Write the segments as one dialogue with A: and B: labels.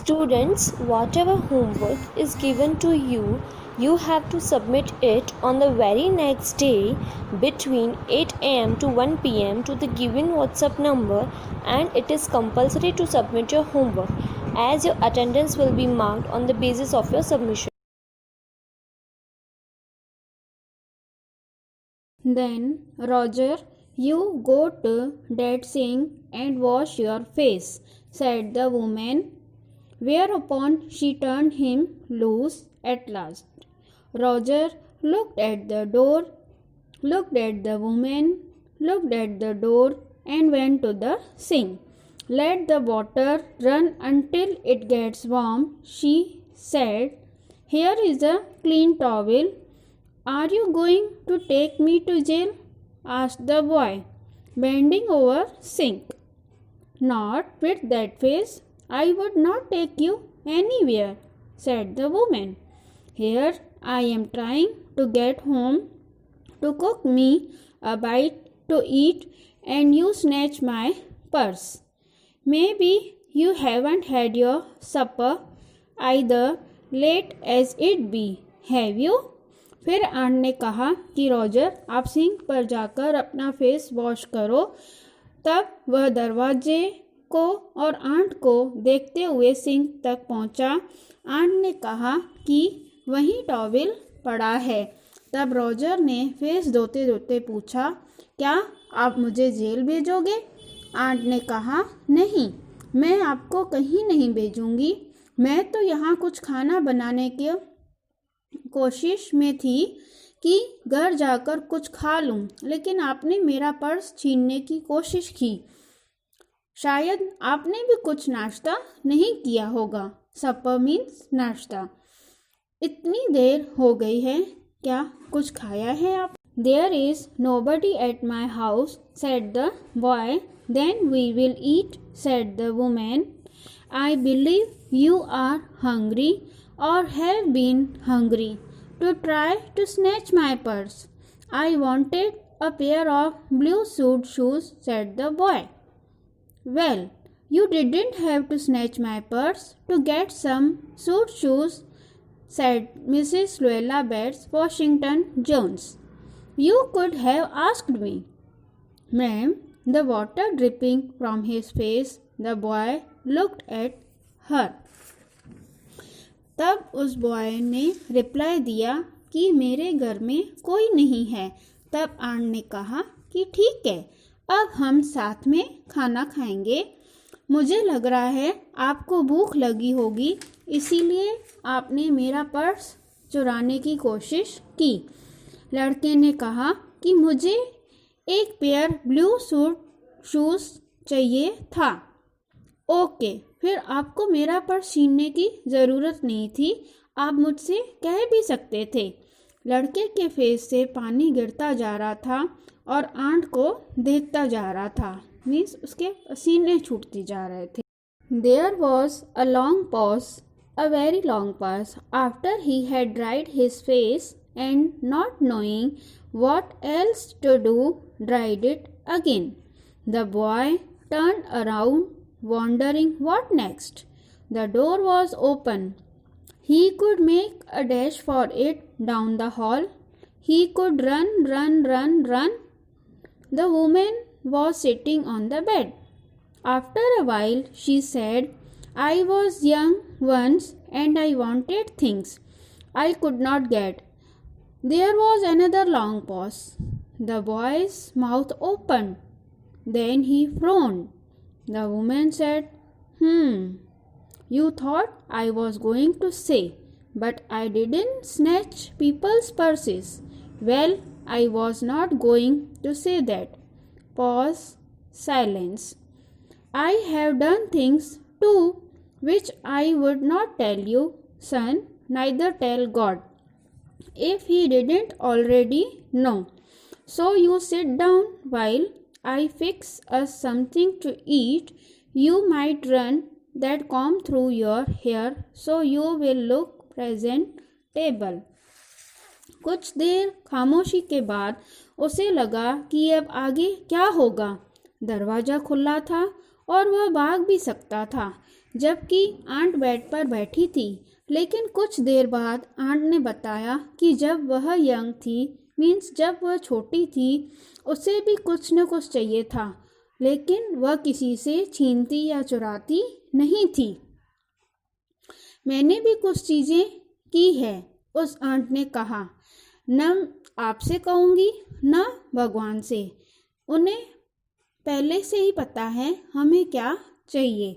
A: Students, whatever homework is given to you, you have to submit it on the very next day between 8 am to 1 pm to the given WhatsApp number, and it is compulsory to submit your homework as your attendance will be marked on the basis of your submission.
B: Then, Roger, you go to that sink and wash your face, said the woman, whereupon she turned him loose at last. Roger looked at the door, looked at the woman, looked at the door, and went to the sink. Let the water run until it gets warm, she said. Here is a clean towel. Are you going to take me to jail? Asked the boy, bending over sink. Not with that face. I would not take you anywhere, said the woman. Here I am trying to get home to cook me a bite to eat, and you snatch my purse. Maybe you haven't had your supper either, late as it be, have you? फिर aunt ने कहा कि Roger, आप sink पर जाकर अपना face wash करो। तब वह दरवाजे को और आंट को देखते हुए सिंक तक पहुंचा। आंट ने कहा कि वहीं टॉवेल पड़ा है। तब रॉजर ने फेस धोते धोते पूछा, क्या आप मुझे जेल भेजोगे? आंट ने कहा, नहीं, मैं आपको कहीं नहीं भेजूंगी। मैं तो यहाँ कुछ खाना बनाने की कोशिश में थी कि घर जाकर कुछ खा लूं, लेकिन आपने मेरा पर्स छीनने की कोशिश की। शायद आपने भी कुछ नाश्ता नहीं किया होगा। सपर मीन्स नाश्ता। इतनी देर हो गई है, क्या कुछ खाया है आप? There is nobody at my house, said the boy. Then we will eat, said the woman. I believe you are hungry or have been hungry to try to snatch my purse. I wanted a pair of blue suede shoes, said the boy. Well, you didn't have to snatch my purse to get some suede shoes, said Mrs. Luella Bates Washington Jones. You could have asked me. Ma'am, the water dripping from his face, the boy looked at her. तब उस boy ने reply दिया कि मेरे घर में कोई नहीं है। तब आंट ने कहा कि ठीक है, अब हम साथ में खाना खाएंगे। मुझे लग रहा है आपको भूख लगी होगी, इसीलिए आपने मेरा पर्स चुराने की कोशिश की। लड़के ने कहा कि मुझे एक पेयर ब्लू सूट शूज़ चाहिए था। ओके, फिर आपको मेरा पर्स छीनने की ज़रूरत नहीं थी, आप मुझसे कह भी सकते थे। लड़के के फेस से पानी गिरता जा रहा था और आंट को देखता जा रहा था। मीन्स उसके पसीने छूटते जा रहे थे। There was a long pause, a very long pause, after he had dried his face and not knowing what else to do, dried it again. The boy turned around, wondering what next. The door was open. He could make a dash for it down the hall. He could run. The woman was sitting on the bed. After a while, she said, I was young once and I wanted things I could not get. There was another long pause. The boy's mouth opened. Then he frowned. The woman said, You thought I was going to say, but I didn't snatch people's purses. Well, I was not going to say that. Pause. Silence. I have done things too, which I would not tell you, son, neither tell God, if he didn't already know. So you sit down while I fix us something to eat. You might run that comb through your hair so you will look presentable. कुछ देर खामोशी के बाद उसे लगा कि अब आगे क्या होगा। दरवाज़ा खुला था और वह भाग भी सकता था, जबकि आंट बेड पर बैठी थी। लेकिन कुछ देर बाद आंट ने बताया कि जब वह यंग थी, मीन्स जब वह छोटी थी, उसे भी कुछ न कुछ चाहिए था, लेकिन वह किसी से छीनती या चुराती नहीं थी। मैंने भी कुछ चीज़ें की है, उस आंट ने कहा। न आपसे कहूँगी न भगवान से। उन्हें पहले से ही पता है हमें क्या चाहिए।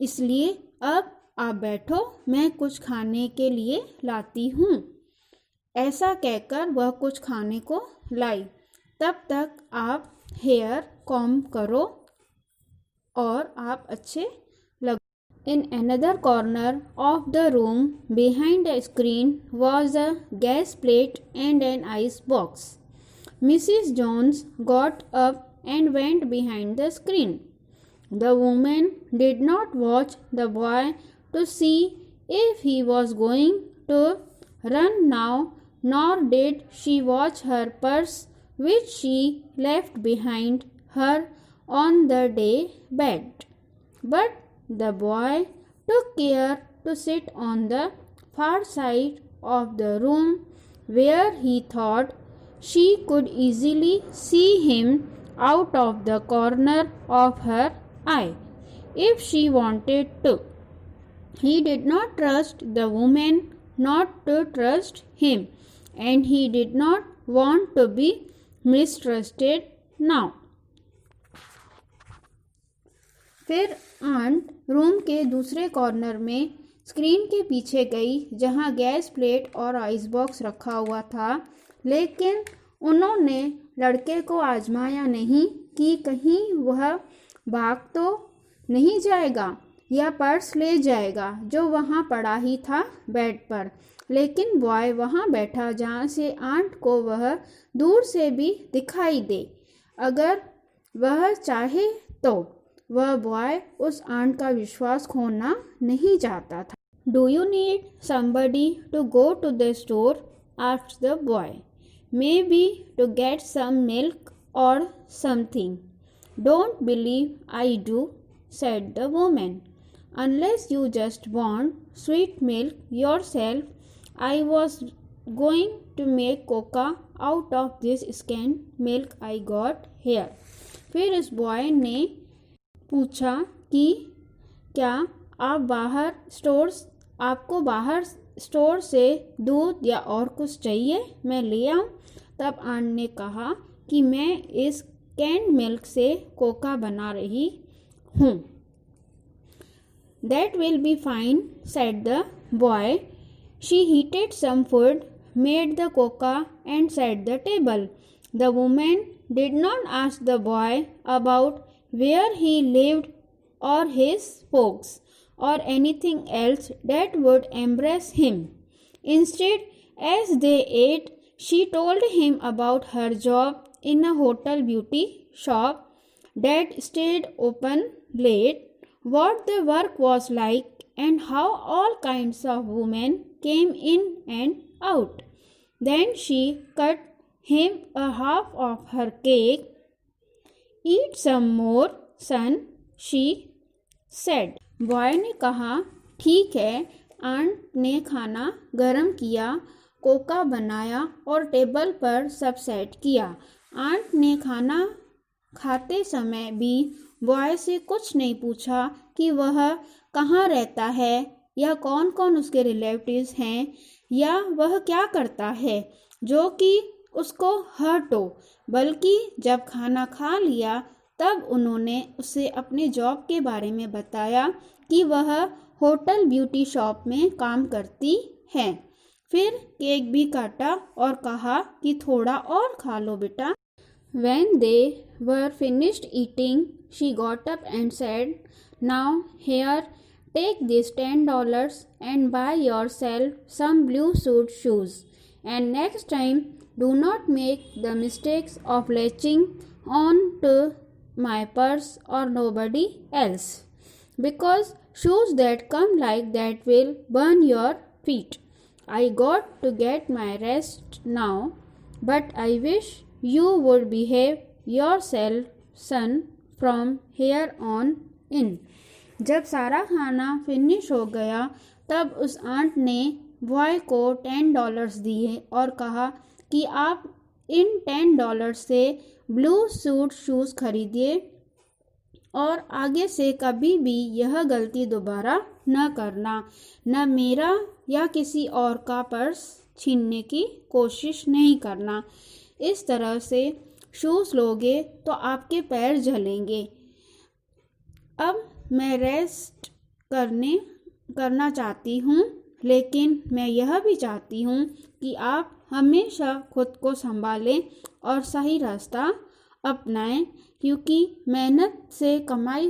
B: इसलिए अब आप बैठो, मैं कुछ खाने के लिए लाती हूँ। ऐसा कहकर वह कुछ खाने को लाई। तब तक आप हेयर कॉम्ब करो और आप अच्छे लगो। In another corner of the room, behind a screen, was a gas plate and an ice box. Mrs. Jones got up and went behind the screen. The woman did not watch the boy to see if he was going to run now, nor did she watch her purse, which she left behind her on the day bed. But the boy took care to sit on the far side of the room, where he thought she could easily see him out of the corner of her eye if she wanted to. He did not trust the woman not to trust him, and he did not want to be mistrusted now. फिर aunt room के दूसरे corner में screen के पीछे गई, जहां gas plate और ice box रखा हुआ था। लेकिन उन्होंने लड़के को आजमाया नहीं कि कहीं वह भाग तो नहीं जाएगा या पर्स ले जाएगा, जो वहां पड़ा ही था बेड पर। लेकिन बॉय वहां बैठा जहां से आंट को वह दूर से भी दिखाई दे, अगर वह चाहे तो। वह बॉय उस आंट का विश्वास खोना नहीं चाहता था। Do you need somebody to go to the store? Asked the boy. Maybe to get some milk और something. Don't believe I do, said the woman. Unless you just want sweet milk yourself, I was going to make coca out of this scant milk I got here. फिर इस boy ने पूछा कि क्या आपको बाहर store से दूध या और कुछ चाहिए, मैं ले आऊँ? तब आंट ने कहा कि मैं इस कैंड मिल्क से कोका बना रही हूँ। That will be fine, said the boy. She heated some food, made the coca and set the table. The woman did not ask the boy about where he lived or his folks or anything else that would embarrass him. Instead, as they ate, she told him about her job in a hotel beauty shop that stayed open late, what the work was like, and how all kinds of women came in and out. Then she cut him a half of her cake. Eat some more, son, she said. Boy ने कहा, ठीक है। Aunt ने खाना गरम किया, Coca बनाया और टेबल पर सब सेट किया। आंट ने खाना खाते समय भी बॉय से कुछ नहीं पूछा कि वह कहाँ रहता है या कौन कौन उसके रिलेटिव्स हैं या वह क्या करता है जो कि उसको हर्ट हो, बल्कि जब खाना खा लिया तब उन्होंने उसे अपने जॉब के बारे में बताया कि वह होटल ब्यूटी शॉप में काम करती है। फिर केक भी काटा और कहा कि थोड़ा और खा लो बेटा। When they were finished eating, she got up and said, "Now here, take these $10 and buy yourself some blue suede shoes. And next time, do not make the mistakes of latching on to my purse or nobody else, because shoes that come like that will burn your feet. I got to get my rest now, but I wish you would behave yourself, son, from here on in." जब सारा खाना finish हो गया तब उस aunt ने boy को $10 दिए और कहा कि आप इन $10 से ब्लू सूट शूज़ खरीदिए और आगे से कभी भी यह गलती दोबारा न करना, न मेरा या किसी और का पर्स छीनने की कोशिश नहीं करना। इस तरह से शूज़ लोगे तो आपके पैर जलेंगे। अब मैं रेस्ट करना चाहती हूँ, लेकिन मैं यह भी चाहती हूँ कि आप हमेशा खुद को संभालें और सही रास्ता अपनाएं, क्योंकि मेहनत से कमाई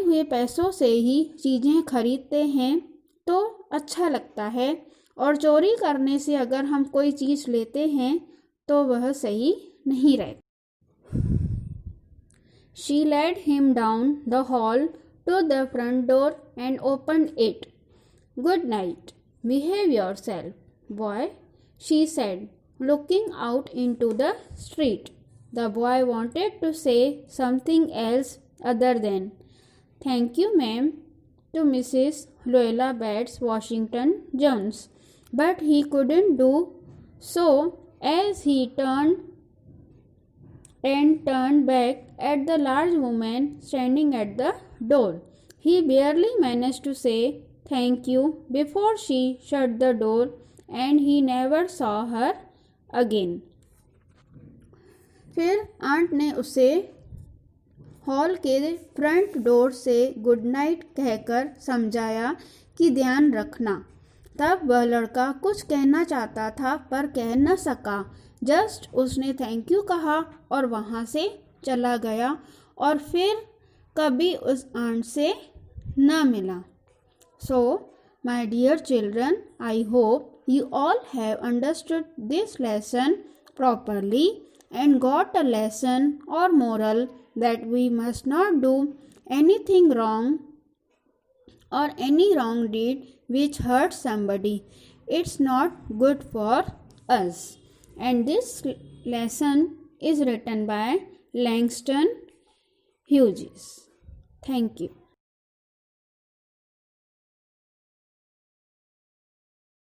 B: हुए पैसों से ही चीज़ें खरीदते हैं तो अच्छा लगता है, और चोरी करने से अगर हम कोई चीज़ लेते हैं तो वह सही नहीं रहता। She led him down the hall to the front door and opened it. "Good night. Behave yourself, boy," she said, looking out into the street. The boy wanted to say something else other than "Thank you, ma'am," to Mrs. Luella Bates Washington Jones, but he couldn't do so as he turned back at the large woman standing at the door. He barely managed to say thank you before she shut the door, and he never saw her again. फिर aunt ने उसे hall के front door से good night कहकर समझाया कि ध्यान रखना। तब वह लड़का कुछ कहना चाहता था पर कह न सका। जस्ट उसने थैंक यू कहा और वहाँ से चला गया और फिर कभी उस आंट से न मिला। So, my dear children, I hope you all have understood this lesson properly and got a lesson or moral that we must not do anything wrong or any wrong deed which hurts somebody. It's not good for us. And this lesson is written by Langston Hughes. Thank you.